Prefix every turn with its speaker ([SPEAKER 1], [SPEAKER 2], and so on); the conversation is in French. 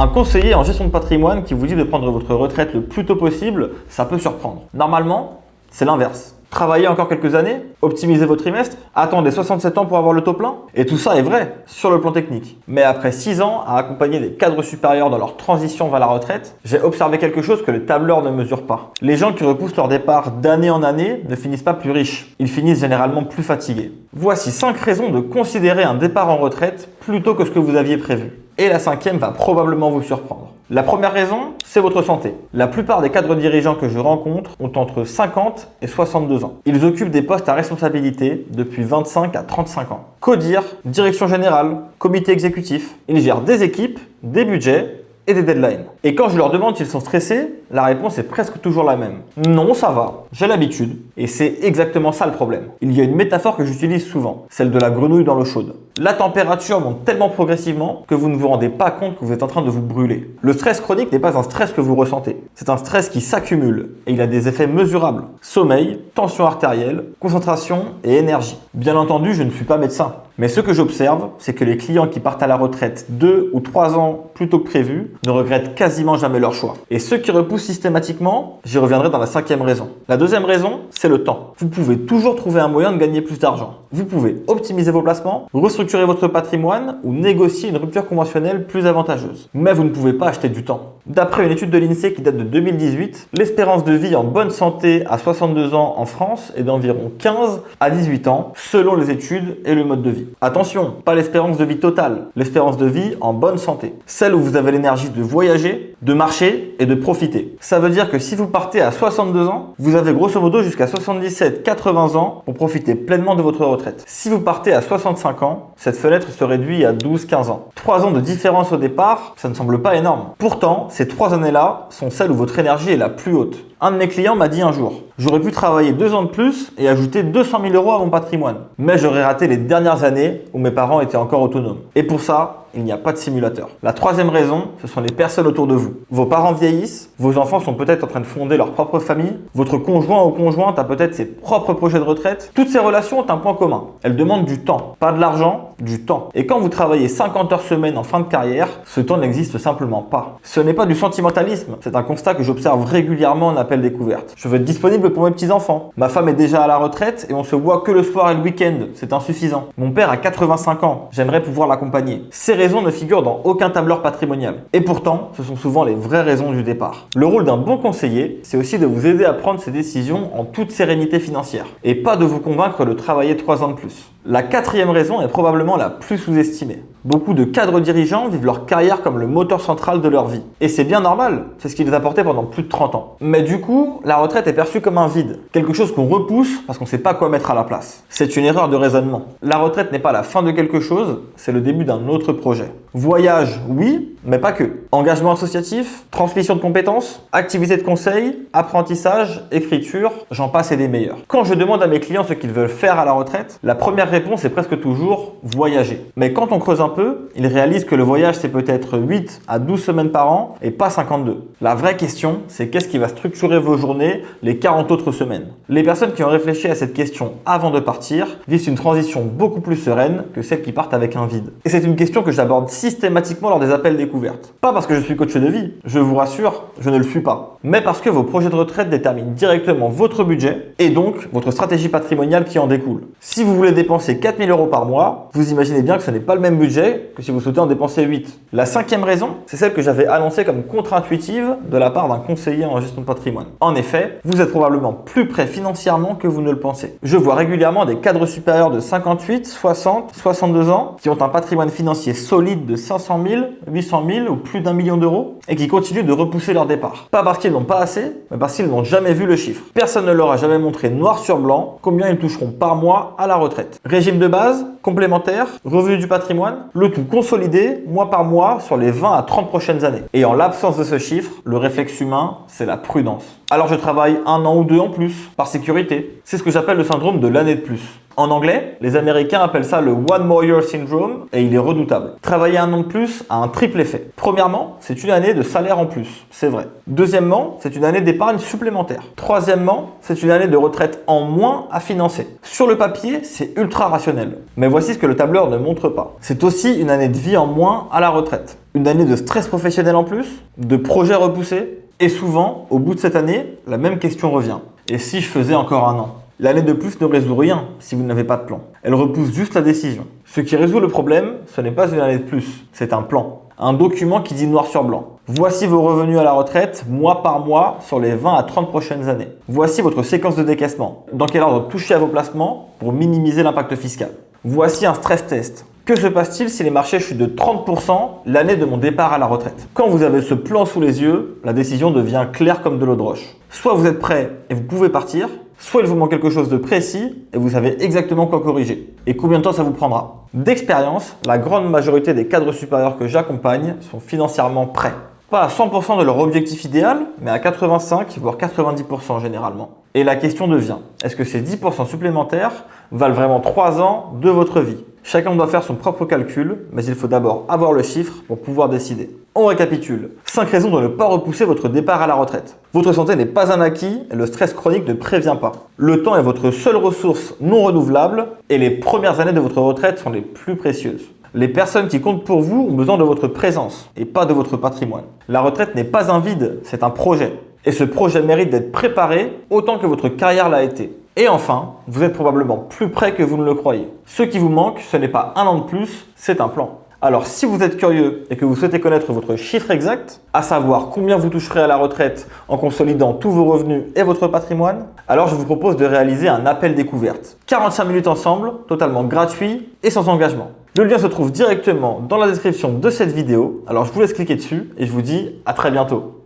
[SPEAKER 1] Un conseiller en gestion de patrimoine qui vous dit de prendre votre retraite le plus tôt possible, ça peut surprendre. Normalement, c'est l'inverse. Travaillez encore quelques années, optimisez vos trimestres, attendez 67 ans pour avoir le taux plein. Et tout ça est vrai sur le plan technique. Mais après 6 ans à accompagner des cadres supérieurs dans leur transition vers la retraite, j'ai observé quelque chose que les tableurs ne mesurent pas. Les gens qui repoussent leur départ d'année en année ne finissent pas plus riches. Ils finissent généralement plus fatigués. Voici 5 raisons de considérer un départ en retraite plus tôt que ce que vous aviez prévu. Et la 5e va probablement vous surprendre. La première raison, c'est votre santé. La plupart des cadres dirigeants que je rencontre ont entre 50 et 62 ans. Ils occupent des postes à responsabilité depuis 25 à 35 ans. Codir, direction générale, comité exécutif. Ils gèrent des équipes, des budgets et des deadlines. Et quand je leur demande s'ils sont stressés, la réponse est presque toujours la même. Non, ça va, j'ai l'habitude. Et c'est exactement ça le problème. Il y a une métaphore que j'utilise souvent, celle de la grenouille dans l'eau chaude. La température monte tellement progressivement que vous ne vous rendez pas compte que vous êtes en train de vous brûler. Le stress chronique n'est pas un stress que vous ressentez. C'est un stress qui s'accumule et il a des effets mesurables. Sommeil, tension artérielle, concentration et énergie. Bien entendu, je ne suis pas médecin. Mais ce que j'observe, c'est que les clients qui partent à la retraite 2 ou 3 ans plus tôt que prévu ne regrettent quasiment jamais leur choix. Et ceux qui repoussent systématiquement, j'y reviendrai dans la 5e raison. La 2e raison, c'est le temps. Vous pouvez toujours trouver un moyen de gagner plus d'argent. Vous pouvez optimiser vos placements, restructurer votre patrimoine ou négocier une rupture conventionnelle plus avantageuse. Mais vous ne pouvez pas acheter du temps. D'après une étude de l'INSEE qui date de 2018, l'espérance de vie en bonne santé à 62 ans en France est d'environ 15 à 18 ans selon les études et le mode de vie. Attention, pas l'espérance de vie totale, l'espérance de vie en bonne santé. Celle où vous avez l'énergie de voyager, de marcher et de profiter. Ça veut dire que si vous partez à 62 ans, vous avez grosso modo jusqu'à 77-80 ans pour profiter pleinement de votre retraite. Si vous partez à 65 ans, cette fenêtre se réduit à 12-15 ans. 3 ans de différence au départ, ça ne semble pas énorme. Pourtant, ces 3 années-là sont celles où votre énergie est la plus haute. Un de mes clients m'a dit un jour, j'aurais pu travailler 2 ans de plus et ajouter 200 000 € à mon patrimoine. Mais j'aurais raté les dernières années où mes parents étaient encore autonomes. Et pour ça, il n'y a pas de simulateur. La 3e raison, ce sont les personnes autour de vous. Vos parents vieillissent, vos enfants sont peut-être en train de fonder leur propre famille, votre conjoint ou conjointe a peut-être ses propres projets de retraite. Toutes ces relations ont un point commun. Elles demandent du temps. Pas de l'argent, du temps. Et quand vous travaillez 50 heures semaine en fin de carrière, ce temps n'existe simplement pas. Ce n'est pas du sentimentalisme. C'est un constat que j'observe régulièrement en appel découverte. Je veux être disponible pour mes petits-enfants. Ma femme est déjà à la retraite et on se voit que le soir et le week-end. C'est insuffisant. Mon père a 85 ans. J'aimerais pouvoir l'accompagner. Ces raisons ne figurent dans aucun tableur patrimonial. Et pourtant, ce sont souvent les vraies raisons du départ. Le rôle d'un bon conseiller, c'est aussi de vous aider à prendre ces décisions en toute sérénité financière. Et pas de vous convaincre de travailler 3 ans de plus. La 4e raison est probablement la plus sous-estimée. Beaucoup de cadres dirigeants vivent leur carrière comme le moteur central de leur vie. Et c'est bien normal, c'est ce qui les a portés pendant plus de 30 ans. Mais du coup, la retraite est perçue comme un vide, quelque chose qu'on repousse parce qu'on ne sait pas quoi mettre à la place. C'est une erreur de raisonnement. La retraite n'est pas la fin de quelque chose, c'est le début d'un autre projet. Voyage, oui, mais pas que. Engagement associatif, transmission de compétences, activité de conseil, apprentissage, écriture, j'en passe et des meilleurs. Quand je demande à mes clients ce qu'ils veulent faire à la retraite, la première réponse est presque toujours voyager. Mais quand on creuse un peu, ils réalisent que le voyage c'est peut-être 8 à 12 semaines par an et pas 52. La vraie question, c'est qu'est-ce qui va structurer vos journées les 40 autres semaines? Les personnes qui ont réfléchi à cette question avant de partir vivent une transition beaucoup plus sereine que celles qui partent avec un vide. Et c'est une question que j'aborde systématiquement lors des appels découvertes. Pas parce que je suis coach de vie, je vous rassure, je ne le suis pas. Mais parce que vos projets de retraite déterminent directement votre budget et donc votre stratégie patrimoniale qui en découle. Si vous voulez dépenser 4 000 € par mois, vous imaginez bien que ce n'est pas le même budget que si vous souhaitez en dépenser 8. La 5e raison, c'est celle que j'avais annoncée comme contre-intuitive de la part d'un conseiller en gestion de patrimoine. En effet, vous êtes probablement plus près financièrement que vous ne le pensez. Je vois régulièrement des cadres supérieurs de 58, 60, 62 ans qui ont un patrimoine financier solide de 500 000, 800 000 ou plus d'1 million d'euros et qui continuent de repousser leur départ. Pas parce qu'ils n'ont pas assez, mais parce qu'ils n'ont jamais vu le chiffre. Personne ne leur a jamais montré noir sur blanc combien ils toucheront par mois à la retraite. Régime de base, complémentaire, revenu du patrimoine, le tout consolidé mois par mois sur les 20 à 30 prochaines années. Et en l'absence de ce chiffre, le réflexe humain, c'est la prudence. Alors je travaille 1 an ou 2 en plus, par sécurité. C'est ce que j'appelle le syndrome de l'année de plus. En anglais, les Américains appellent ça le One More Year Syndrome et il est redoutable. Travailler 1 an de plus a un triple effet. Premièrement, c'est une année de salaire en plus, c'est vrai. Deuxièmement, c'est une année d'épargne supplémentaire. Troisièmement, c'est une année de retraite en moins à financer. Sur le papier, c'est ultra rationnel. Mais voici ce que le tableur ne montre pas. C'est aussi une année de vie en moins à la retraite. Une année de stress professionnel en plus, de projets repoussés, et souvent, au bout de cette année, la même question revient. Et si je faisais encore un an? L'année de plus ne résout rien si vous n'avez pas de plan. Elle repousse juste la décision. Ce qui résout le problème, ce n'est pas une année de plus, c'est un plan. Un document qui dit noir sur blanc. Voici vos revenus à la retraite, mois par mois, sur les 20 à 30 prochaines années. Voici votre séquence de décaissement. Dans quel ordre toucher à vos placements pour minimiser l'impact fiscal. Voici un stress test. Que se passe-t-il si les marchés chutent de 30% l'année de mon départ à la retraite? Quand vous avez ce plan sous les yeux, la décision devient claire comme de l'eau de roche. Soit vous êtes prêt et vous pouvez partir, soit il vous manque quelque chose de précis et vous savez exactement quoi corriger. Et combien de temps ça vous prendra? D'expérience, la grande majorité des cadres supérieurs que j'accompagne sont financièrement prêts. Pas à 100% de leur objectif idéal, mais à 85 voire 90% généralement. Et la question devient, est-ce que ces 10% supplémentaires valent vraiment 3 ans de votre vie? Chacun doit faire son propre calcul, mais il faut d'abord avoir le chiffre pour pouvoir décider. On récapitule. 5 raisons de ne pas repousser votre départ à la retraite. Votre santé n'est pas un acquis et le stress chronique ne prévient pas. Le temps est votre seule ressource non renouvelable et les premières années de votre retraite sont les plus précieuses. Les personnes qui comptent pour vous ont besoin de votre présence et pas de votre patrimoine. La retraite n'est pas un vide, c'est un projet. Et ce projet mérite d'être préparé autant que votre carrière l'a été. Et enfin, vous êtes probablement plus près que vous ne le croyez. Ce qui vous manque, ce n'est pas un an de plus, c'est un plan. Alors si vous êtes curieux et que vous souhaitez connaître votre chiffre exact, à savoir combien vous toucherez à la retraite en consolidant tous vos revenus et votre patrimoine, alors je vous propose de réaliser un appel découverte. 45 minutes ensemble, totalement gratuit et sans engagement. Le lien se trouve directement dans la description de cette vidéo, alors je vous laisse cliquer dessus et je vous dis à très bientôt.